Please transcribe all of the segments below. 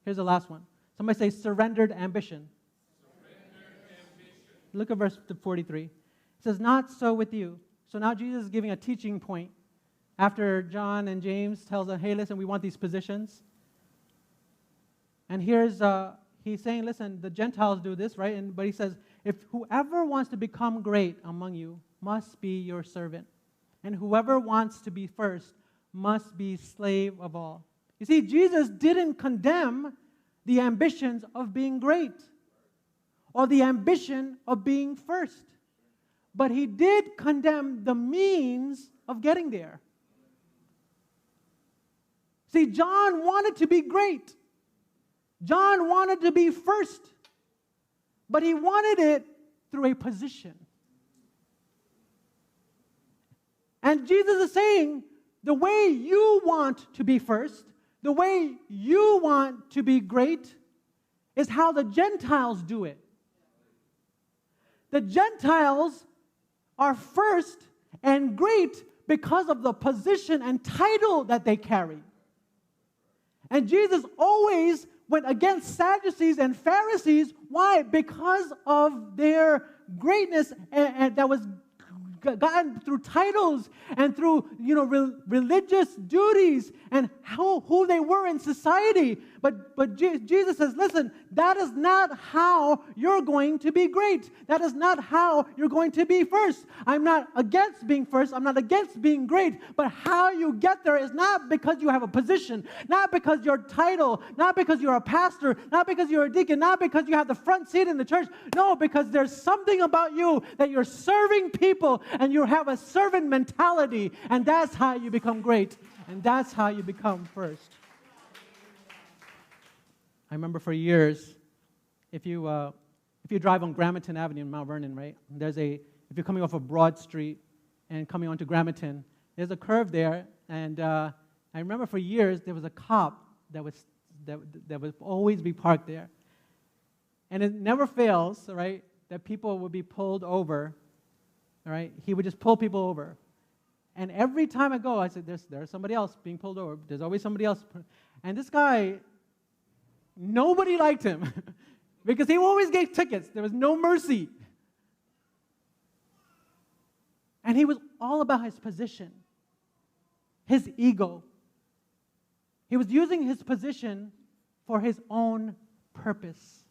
Here's the last one. Somebody say surrendered ambition. Look at verse 43. It says, not so with you. So now Jesus is giving a teaching point after John and James tells them, hey, listen, we want these positions. And he's saying, listen, the Gentiles do this, right? But he says, if whoever wants to become great among you must be your servant. And whoever wants to be first must be slave of all. You see, Jesus didn't condemn the ambitions of being great or the ambition of being first. But he did condemn the means of getting there. See, John wanted to be great. John wanted to be first. But he wanted it through a position. And Jesus is saying, the way you want to be first, the way you want to be great, is how the Gentiles do it. The Gentiles are first and great because of the position and title that they carry. And Jesus always went against Sadducees and Pharisees. Why? Because of their greatness and that was gotten through titles and through religious duties and who they were in society. But Jesus says, listen, that is not how you're going to be great. That is not how you're going to be first. I'm not against being first. I'm not against being great. But how you get there is not because you have a position, not because you're a title, not because you're a pastor, not because you're a deacon, not because you have the front seat in the church. No, because there's something about you that you're serving people and you have a servant mentality, and that's how you become great, and that's how you become first. I remember for years, if you drive on Gramerton Avenue in Mount Vernon, right? If you're coming off of Broad Street and coming onto Gramerton, there's a curve there, and I remember for years there was a cop that would always be parked there, and it never fails, right? That people would be pulled over. All right, he would just pull people over. And every time I go, I said, there's somebody else being pulled over. There's always somebody else. And this guy, nobody liked him because he always gave tickets. There was no mercy. And he was all about his position, his ego. He was using his position for his own purpose.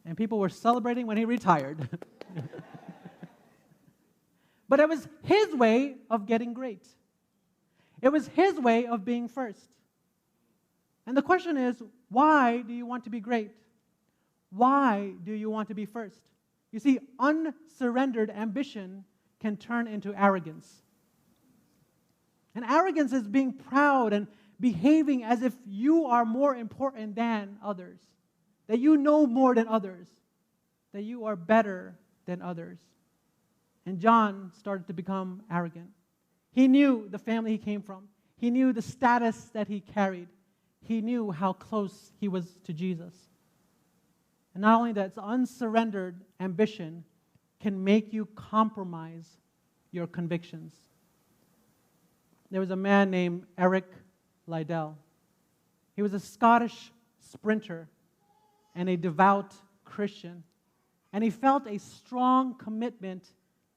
And people were celebrating when he retired. But it was his way of getting great. It was his way of being first. And the question is, why do you want to be great? Why do you want to be first? You see, unsurrendered ambition can turn into arrogance. And arrogance is being proud and behaving as if you are more important than others, that you know more than others, that you are better than others. And John started to become arrogant. He knew the family he came from. He knew the status that he carried. He knew how close he was to Jesus. And not only that, unsurrendered ambition can make you compromise your convictions. There was a man named Eric Liddell. He was a Scottish sprinter and a devout Christian. And he felt a strong commitment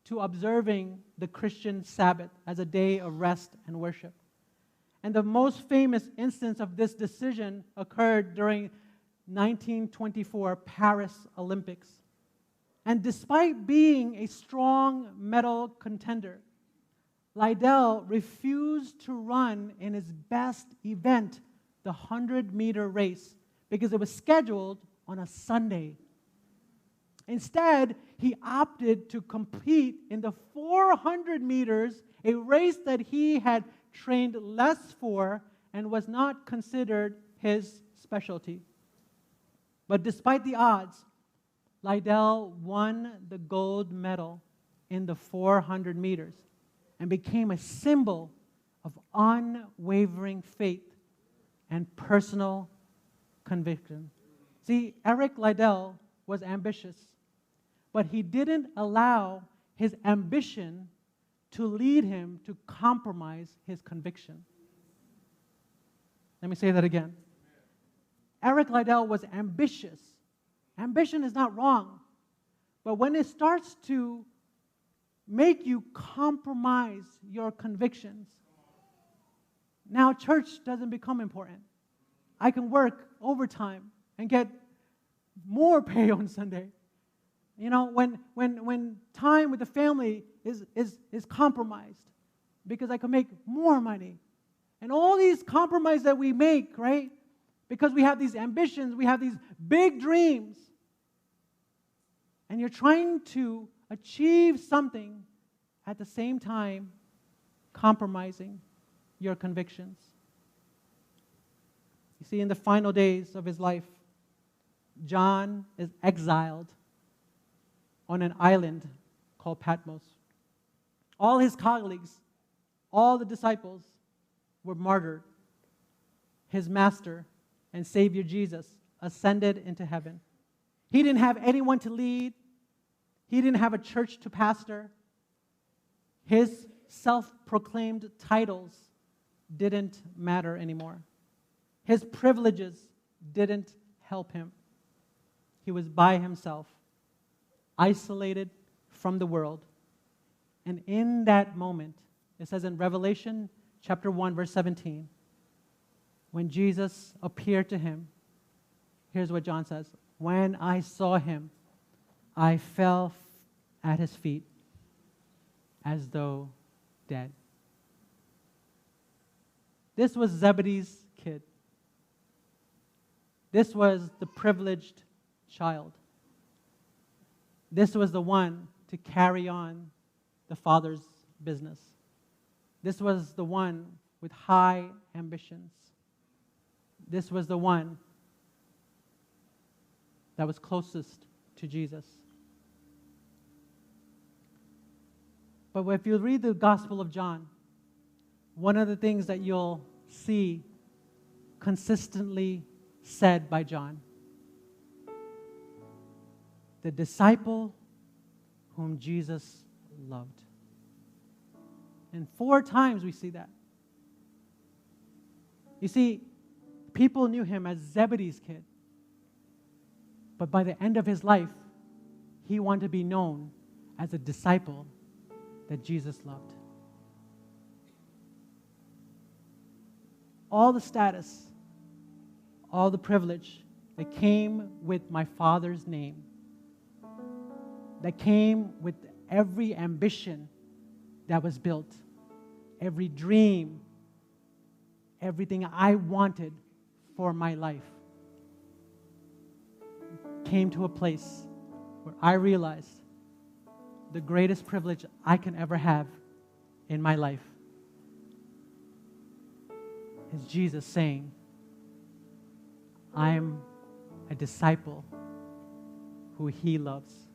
to observing the Christian Sabbath as a day of rest and worship. And the most famous instance of this decision occurred during 1924 Paris Olympics. And despite being a strong medal contender, Liddell refused to run in his best event, the 100-meter race, because it was scheduled on a Sunday. Instead, he opted to compete in the 400 meters, a race that he had trained less for and was not considered his specialty. But despite the odds, Liddell won the gold medal in the 400 meters and became a symbol of unwavering faith and personal conviction. See, Eric Liddell was ambitious, but he didn't allow his ambition to lead him to compromise his conviction. Let me say that again. Eric Liddell was ambitious. Ambition is not wrong. But when it starts to make you compromise your convictions, now church doesn't become important. I can work overtime and get more pay on Sunday. You know, when time with the family is compromised because I can make more money. And all these compromises that we make, right? Because we have these ambitions, we have these big dreams. And you're trying to achieve something at the same time compromising your convictions. You see, in the final days of his life, John is exiled on an island called Patmos. All his colleagues, all the disciples were martyred. His master and Savior Jesus ascended into heaven. He didn't have anyone to lead. He didn't have a church to pastor. His self-proclaimed titles didn't matter anymore. His privileges didn't help him. He was by himself, isolated from the world. And in that moment, it says in Revelation chapter 1, verse 17, when Jesus appeared to him, here's what John says, "When I saw him, I fell at his feet as though dead." This was Zebedee's kid. This was the privileged child. This was the one to carry on the Father's business. This was the one with high ambitions. This was the one that was closest to Jesus. But if you read the Gospel of John, one of the things that you'll see consistently said by John, the disciple whom Jesus loved. And 4 times we see that. You see, people knew him as Zebedee's kid. But by the end of his life, he wanted to be known as a disciple that Jesus loved. All the status, all the privilege that came with my Father's name, that came with every ambition that was built, every dream, everything I wanted for my life, came to a place where I realized the greatest privilege I can ever have in my life is Jesus saying, "I am a disciple who he loves."